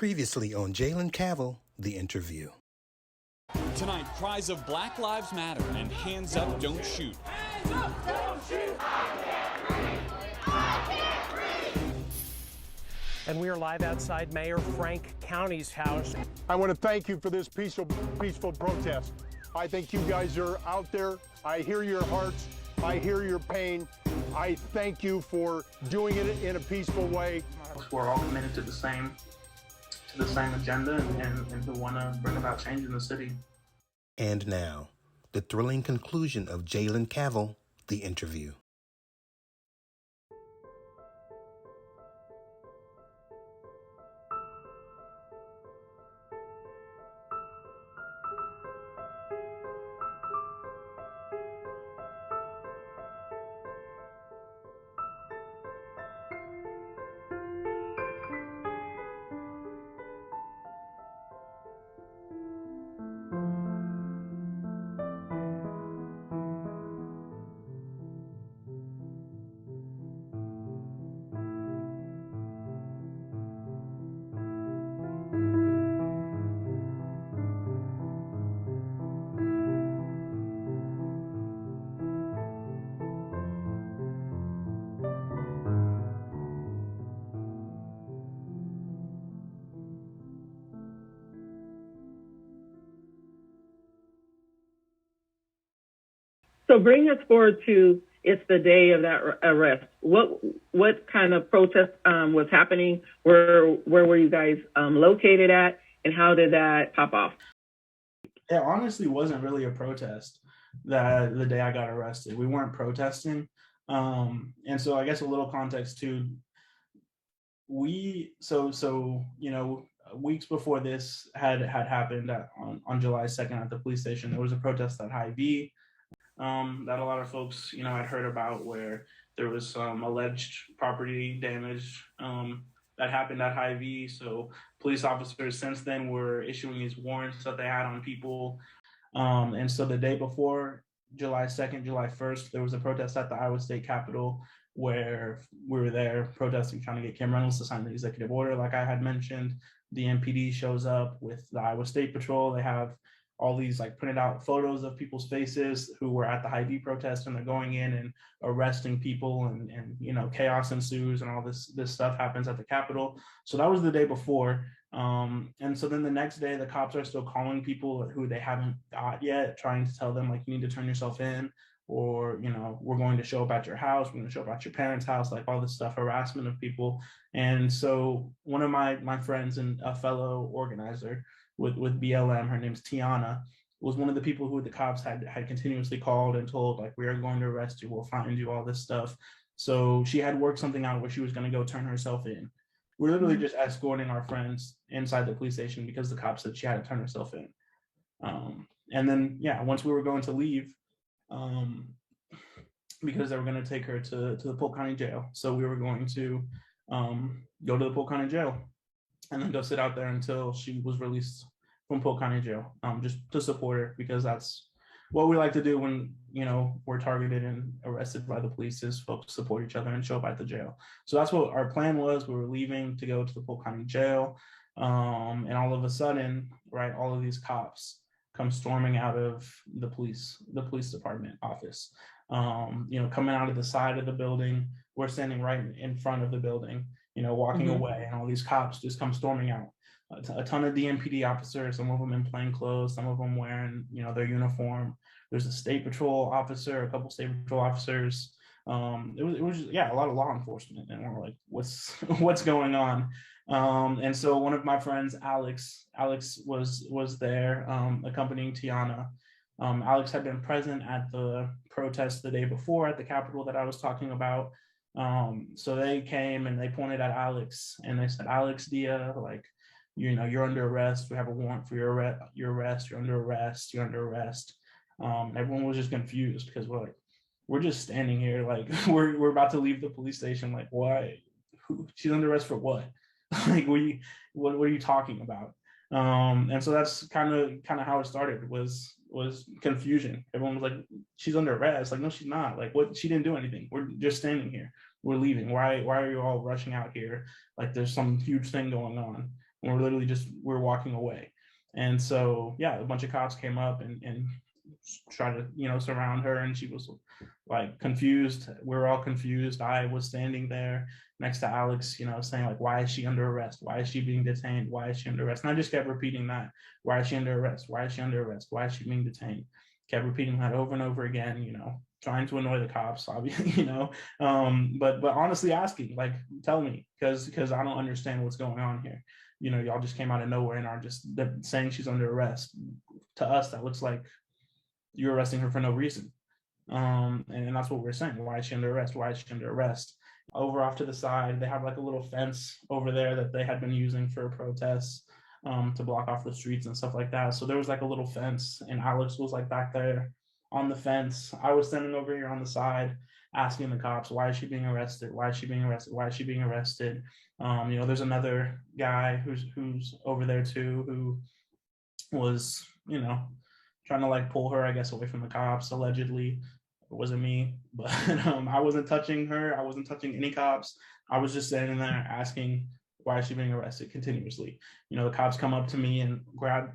Previously on Jaylen Cavil, the interview. Tonight, cries of Black Lives Matter and hands up, don't shoot. Hands up, don't shoot. I can't breathe. I can't breathe. And we are live outside Mayor Frank County's house. I want to thank you for this peaceful protest. I think you guys are out there. I hear your hearts. I hear your pain. I thank you for doing it in a peaceful way. We're all committed to the same agenda and who want to bring about change in the city. And now, the thrilling conclusion of Jaylen Cavil, the interview. So bring us forward to it's the day of that arrest. What kind of protest was happening? Where were you guys located at, and how did that pop off? It honestly wasn't really a protest that the day I got arrested. We weren't protesting. And so I guess a little context too. Weeks before this had happened on July 2nd at the police station, there was a protest at Hy-Vee. That a lot of folks, had heard about, where there was some alleged property damage that happened at Hy-Vee. So police officers since then were issuing these warrants that they had on people. And so the day before, July 2nd, July 1st, there was a protest at the Iowa State Capitol where we were there protesting, trying to get Kim Reynolds to sign the executive order, like I had mentioned. The MPD shows up with the Iowa State Patrol. They have all these printed out photos of people's faces who were at the Hy-Vee protest, and they're going in and arresting people, and chaos ensues, and all this stuff happens at the Capitol. So that was the day before. And so then the next day, the cops are still calling people who they haven't got yet, trying to tell them you need to turn yourself in, or, we're going to show up at your house, we're going to show up at your parents' house, all this stuff, harassment of people. And so one of my friends and a fellow organizer with BLM, her name's Tiana, was one of the people who the cops had continuously called and told, we are going to arrest you, we'll find you, all this stuff. So she had worked something out where she was going to go turn herself in. We're literally just escorting our friends inside the police station because the cops said she had to turn herself in. And then, once we were going to leave, because they were going to take her to the Polk County Jail. So we were going to go to the Polk County Jail and then go sit out there until she was released from Polk County Jail, just to support her, because that's what we like to do when, we're targeted and arrested by the police, is folks support each other and show up at the jail. So that's what our plan was. We were leaving to go to the Polk County Jail. And all of a sudden, all of these cops come storming out of the police department office, coming out of the side of the building. We're standing right in front of the building, walking away, and all these cops just come storming out. A ton of DMPD officers, some of them in plain clothes, some of them wearing, their uniform. There's a state patrol officer, a couple state patrol officers. It was just, a lot of law enforcement, and we're like, what's going on? And so one of my friends, Alex was there, accompanying Tiana. Alex had been present at the protest the day before at the Capitol that I was talking about. So they came and they pointed at Alex and they said, "Alex Dia, you're under arrest. We have a warrant for your arrest. You're under arrest. You're under arrest." Everyone was just confused because we're just standing here, we're about to leave the police station. Why? She's under arrest for what? What are you talking about? And so that's kind of how it started, was confusion. Everyone was like, she's under arrest. No, she's not. What? She didn't do anything. We're just standing here. We're leaving. Why are you all rushing out here? There's some huge thing going on. And we're walking away. And so, yeah, a bunch of cops came up and tried to, surround her, and she was like confused. We were all confused. I was standing there next to Alex, saying like, why is she under arrest? Why is she being detained? Why is she under arrest? And I just kept repeating that. Why is she under arrest? Why is she under arrest? Why is she being detained? Kept repeating that over and over again, trying to annoy the cops, obviously, but honestly asking, like, tell me, because I don't understand what's going on here. Y'all just came out of nowhere and are just saying she's under arrest. To us, that looks like you're arresting her for no reason. And that's what we're saying. Why is she under arrest? Why is she under arrest? Over off to the side, they have like a little fence over there that they had been using for protests, to block off the streets and stuff like that. So there was like a little fence, and Alex was like back there on the fence. I was standing over here on the side asking the cops, why is she being arrested? Why is she being arrested? Why is she being arrested? There's another guy who's over there too, who was, trying to like pull her, I guess, away from the cops, allegedly. It wasn't me, but I wasn't touching her. I wasn't touching any cops. I was just standing there asking, why is she being arrested continuously? The cops come up to me and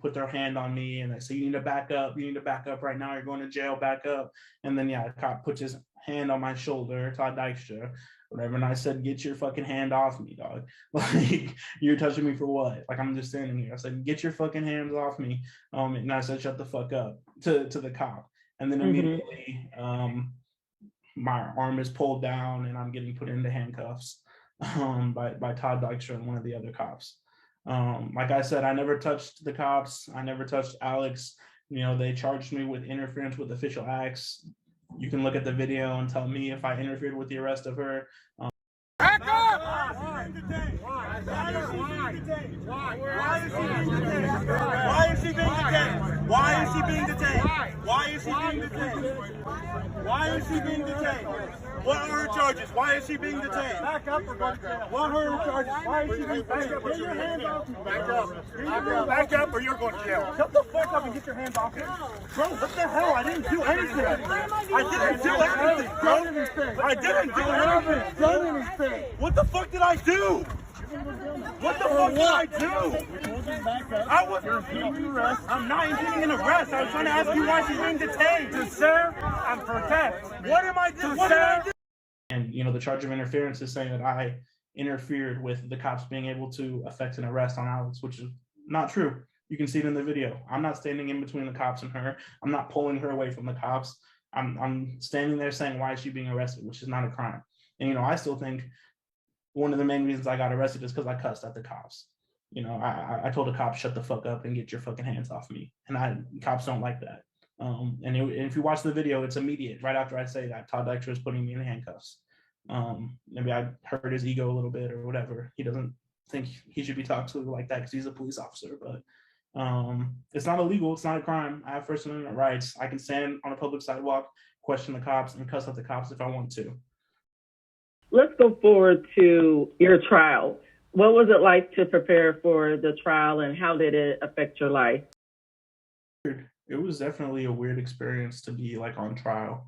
put their hand on me, and they say, you need to back up. You need to back up right now. You're going to jail, back up. And then, the cop puts his hand on my shoulder, Todd Dykstra, whatever. And I said, get your fucking hand off me, dog. Like, you're touching me for what? Like, I'm just standing here. I said, get your fucking hands off me. And I said, shut the fuck up to the cop. And then immediately, my arm is pulled down and I'm getting put into handcuffs by Todd Dykstra and one of the other cops. Like I said, I never touched the cops. I never touched Alex. They charged me with interference with official acts. You can look at the video and tell me if I interfered with the arrest of her. Back up! Why is she being detained? Why is she being detained? Why is she being detained? Why is she being detained? What are her charges? Why is she being detained? Back up or go to jail. What are her charges? Why is she being detained? Get your hands off me. Back up. Back up or you're going to jail. Shut the fuck up and get your hands off me. Bro, what the hell? I didn't do anything. I didn't do anything, bro. I didn't do anything. What the fuck did I do? What the fuck did I do? I was. I'm not getting an arrest. I was trying to ask you why she's being detained. To serve and protect. What am I doing? What did I do? And the charge of interference is saying that I interfered with the cops being able to effect an arrest on Alex, which is not true. You can see it in the video. I'm not standing in between the cops and her. I'm not pulling her away from the cops. I'm standing there saying, why is she being arrested, which is not a crime. And I still think one of the main reasons I got arrested is because I cussed at the cops. I told the cops, shut the fuck up and get your fucking hands off me. And cops don't like that. And if you watch the video, it's immediate. Right after I say that, Todd Dykstra is putting me in handcuffs. Maybe I hurt his ego a little bit or whatever. He doesn't think he should be talked to like that because he's a police officer. But it's not illegal. It's not a crime. I have First Amendment rights. I can stand on a public sidewalk, question the cops, and cuss at the cops if I want to. Let's go forward to your trial. What was it like to prepare for the trial, and how did it affect your life? It was definitely a weird experience to be like on trial.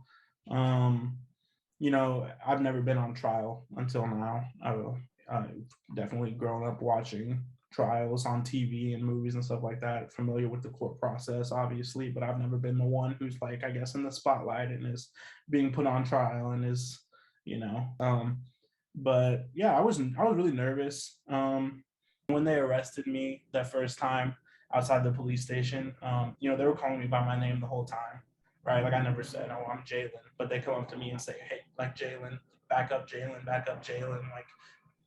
I've never been on trial until now. I've definitely grown up watching trials on TV and movies and stuff like that, familiar with the court process, obviously, but I've never been the one who's like, I guess, in the spotlight and is being put on trial and is, but yeah, I was really nervous. When they arrested me that first time outside the police station, they were calling me by my name the whole time, right? Like I never said, oh, I'm Jaylen, but they come up to me and say, hey, like Jaylen, back up Jaylen, like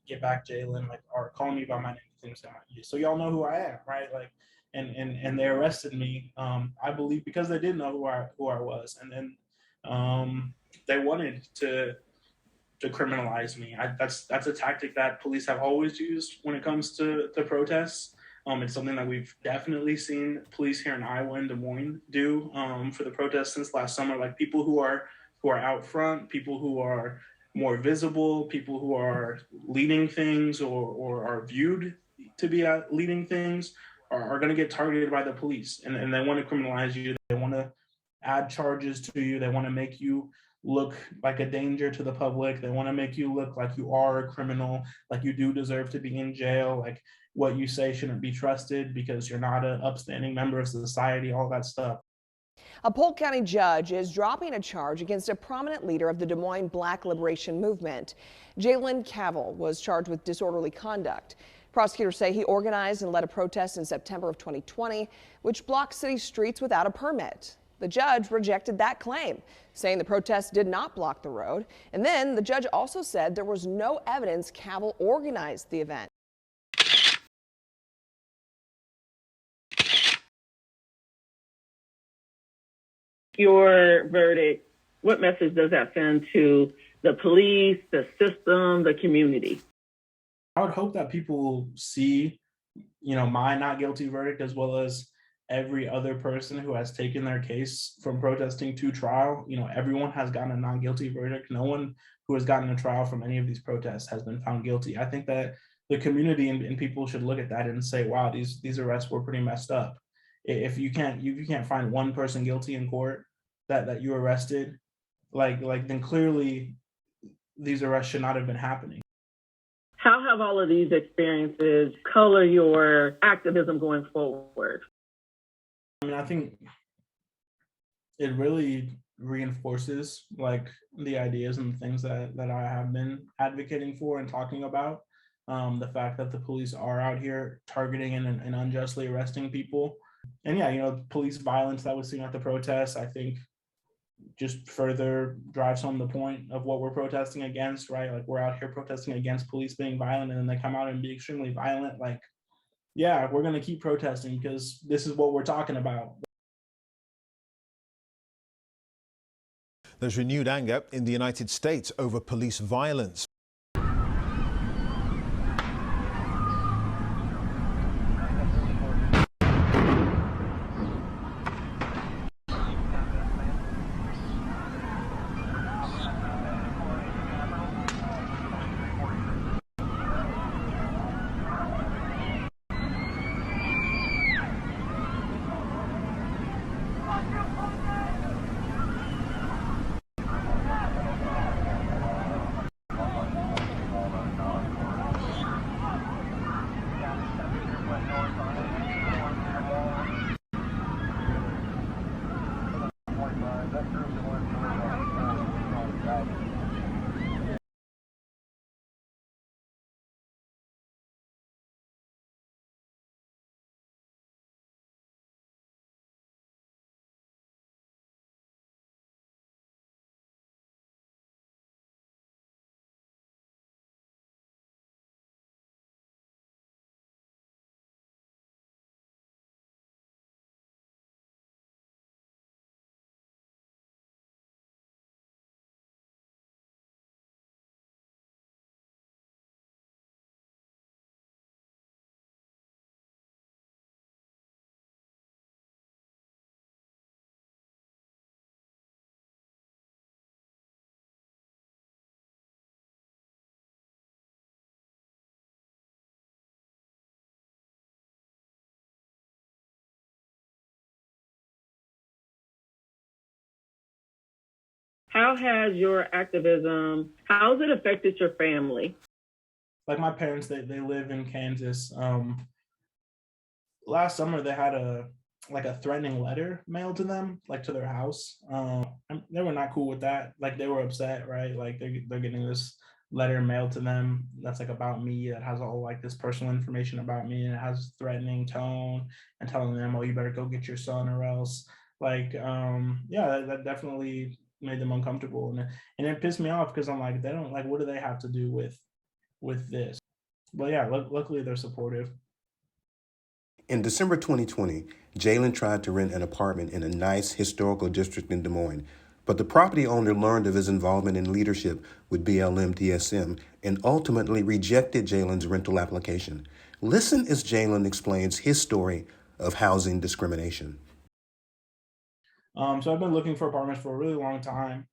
get back Jaylen, like, or call me by my name, things like that. So y'all know who I am, right? Like, and they arrested me, I believe, because they didn't know who I was, and then they wanted to criminalize me. That's a tactic that police have always used when it comes to protests. It's something that we've definitely seen police here in Iowa and Des Moines do for the protests since last summer. Like people who are out front, people who are more visible, people who are leading things or are viewed to be leading things are going to get targeted by the police, and they want to criminalize you. They want to add charges to you. They want to make you look like a danger to the public. They want to make you look like you are a criminal, like you do deserve to be in jail, like what you say shouldn't be trusted because you're not an upstanding member of society, all that stuff. A Polk County judge is dropping a charge against a prominent leader of the Des Moines Black Liberation Movement. Jaylen Cavil was charged with disorderly conduct. Prosecutors say he organized and led a protest in September of 2020, which blocked city streets without a permit. The judge rejected that claim, saying the protest did not block the road. And then the judge also said there was no evidence Cavil organized the event. Your verdict, what message does that send to the police, the system, the community? I would hope that people see, my not guilty verdict as well as every other person who has taken their case from protesting to trial. Everyone has gotten a not guilty verdict. No one who has gotten a trial from any of these protests has been found guilty. I think that the community and people should look at that and say, wow, these arrests were pretty messed up. If you can't find one person guilty in court that you arrested, then clearly these arrests should not have been happening. How have all of these experiences color your activism going forward? I think it really reinforces the ideas and things that I have been advocating for and talking about. The fact that the police are out here targeting and unjustly arresting people. And police violence that was seen at the protests, I think just further drives home the point of what we're protesting against, right? Like, we're out here protesting against police being violent, and then they come out and be extremely violent. Yeah, we're going to keep protesting because this is what we're talking about. There's renewed anger in the United States over police violence. How has your activism, how has it affected your family? My parents, they live in Kansas. Last summer they had a threatening letter mailed to them, to their house. They were not cool with that. They were upset, right? They're getting this letter mailed to them that's about me, that has all this personal information about me, and it has threatening tone and telling them, oh, you better go get your son or else. That definitely made them uncomfortable, and it pissed me off because I'm they don't what do they have to do with this? But yeah, luckily they're supportive. In December 2020, Jaylen tried to rent an apartment in a nice historical district in Des Moines, but the property owner learned of his involvement in leadership with BLM DSM and ultimately rejected Jaylen's rental application. Listen as Jaylen explains his story of housing discrimination. So I've been looking for apartments for a really long time.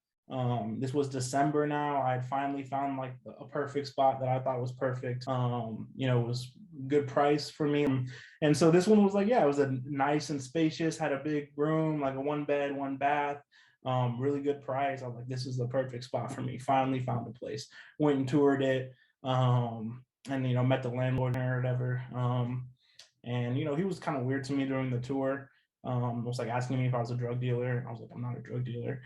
This was December now. I had finally found a perfect spot that I thought was perfect. It was good price for me. And so this one was it was a nice and spacious, had a big room, a 1 bed, 1 bath. really good price. I was like, this is the perfect spot for me. Finally found a place, went and toured it, and met the landlord or whatever. And he was kind of weird to me during the tour. Was like asking me if I was a drug dealer, and I was like, I'm not a drug dealer.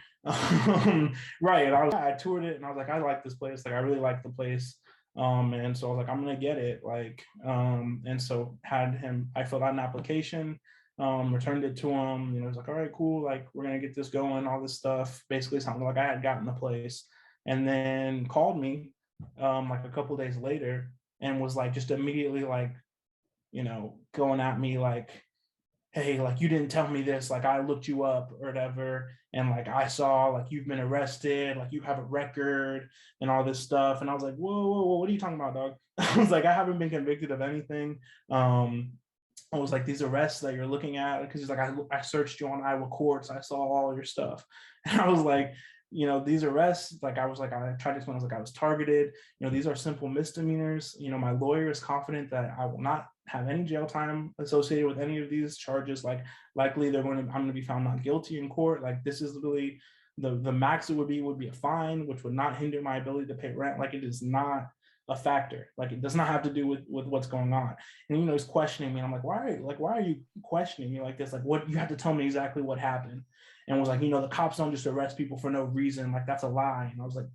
Right. And I toured it, and I was like, I like this place. Like, I really like the place. And so I was like, I'm gonna get it. Like, and so I filled out an application, returned it to him. He was like, all right, cool. Like, we're gonna get this going, all this stuff. Basically, sounded like I had gotten the place, and then called me, like a couple days later, and was like, just immediately like, going at me like, hey, like, you didn't tell me this, like, I looked you up or whatever, and like, I saw like you've been arrested, like you have a record and all this stuff. And I was like, whoa, what are you talking about, dog? I was like, I haven't been convicted of anything. I was like, these arrests that you're looking at, because he's like, I searched you on Iowa courts, I saw all your stuff. And I was like, these arrests, like, I tried to explain, I was like, I was targeted, these are simple misdemeanors. My lawyer is confident that I will not have any jail time associated with any of these charges. Like, likely I'm going to be found not guilty in court. Like, this is really the max it would be a fine, which would not hinder my ability to pay rent. Like, it is not a factor. Like, it does not have to do with what's going on. And he's questioning me, and I'm like, why are you questioning me like this? Like, what, you have to tell me exactly what happened. And was like, the cops don't just arrest people for no reason. Like, that's a lie. And I was like,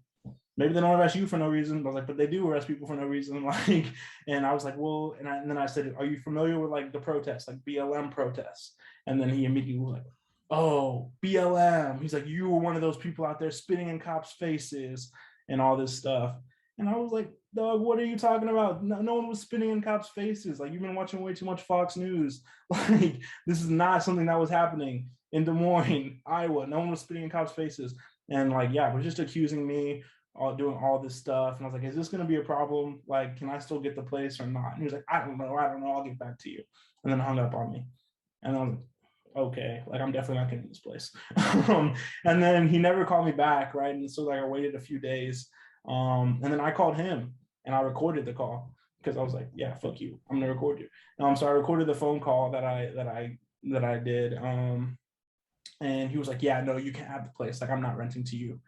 maybe they don't arrest you for no reason. I was like, but they do arrest people for no reason. Like, and I was like, well, and then I said, are you familiar with like the protests, like BLM protests? And then he immediately was like, oh, BLM. He's like, you were one of those people out there spitting in cops' faces and all this stuff. And I was like, dog, what are you talking about? No one was spitting in cops' faces. Like, you've been watching way too much Fox News. Like, this is not something that was happening in Des Moines, Iowa. No one was spitting in cops' faces. And like, yeah, was just accusing me of doing all this stuff. And I was like, is this going to be a problem? Like, can I still get the place or not? And he was like, I don't know. I'll get back to you. And then hung up on me. And I was like, okay, like, I'm definitely not getting this place. And then he never called me back, right? And so like, I waited a few days. And then I called him and I recorded the call, because I was like, yeah, fuck you, I'm gonna record you. So I recorded the phone call that I did. And he was like, yeah, no, you can't have the place. Like, I'm not renting to you.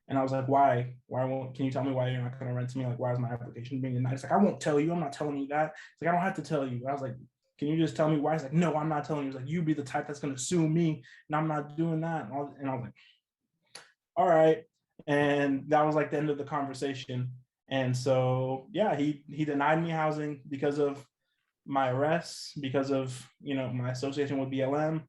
And I was like, why won't, can you tell me why you're not going to rent to me? Like, why is my application being denied? He's like, I won't tell you. I'm not telling you that. It's like, I don't have to tell you. I was like, can you just tell me why? He's like, no, I'm not telling you. He's like, you be the type that's going to sue me, and I'm not doing that. And I was like, all right. And that was like the end of the conversation. And so, yeah, he denied me housing because of my arrests, because of, my association with BLM.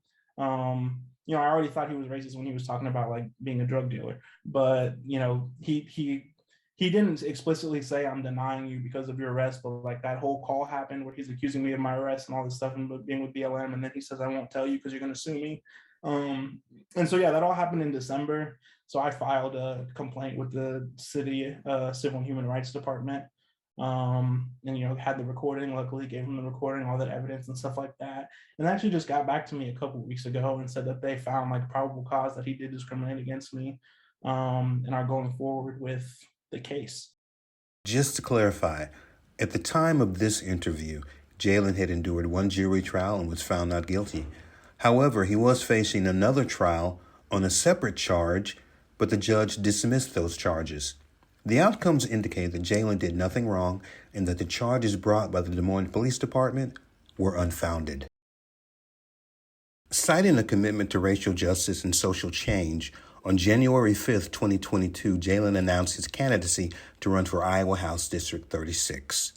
I already thought he was racist when he was talking about like being a drug dealer, but he didn't explicitly say I'm denying you because of your arrest, but like that whole call happened where he's accusing me of my arrest and all this stuff and being with BLM, and then he says I won't tell you because you're going to sue me. And so yeah, that all happened in December. So I filed a complaint with the city Civil and Human Rights Department. And had the recording, luckily gave him the recording, all that evidence and stuff like that. And they actually just got back to me a couple of weeks ago and said that they found like probable cause that he did discriminate against me, and are going forward with the case. Just to clarify, at the time of this interview, Jaylen had endured one jury trial and was found not guilty. However, he was facing another trial on a separate charge, but the judge dismissed those charges. The outcomes indicate that Jaylen did nothing wrong and that the charges brought by the Des Moines Police Department were unfounded. Citing a commitment to racial justice and social change, on January 5th, 2022, Jaylen announced his candidacy to run for Iowa House District 36.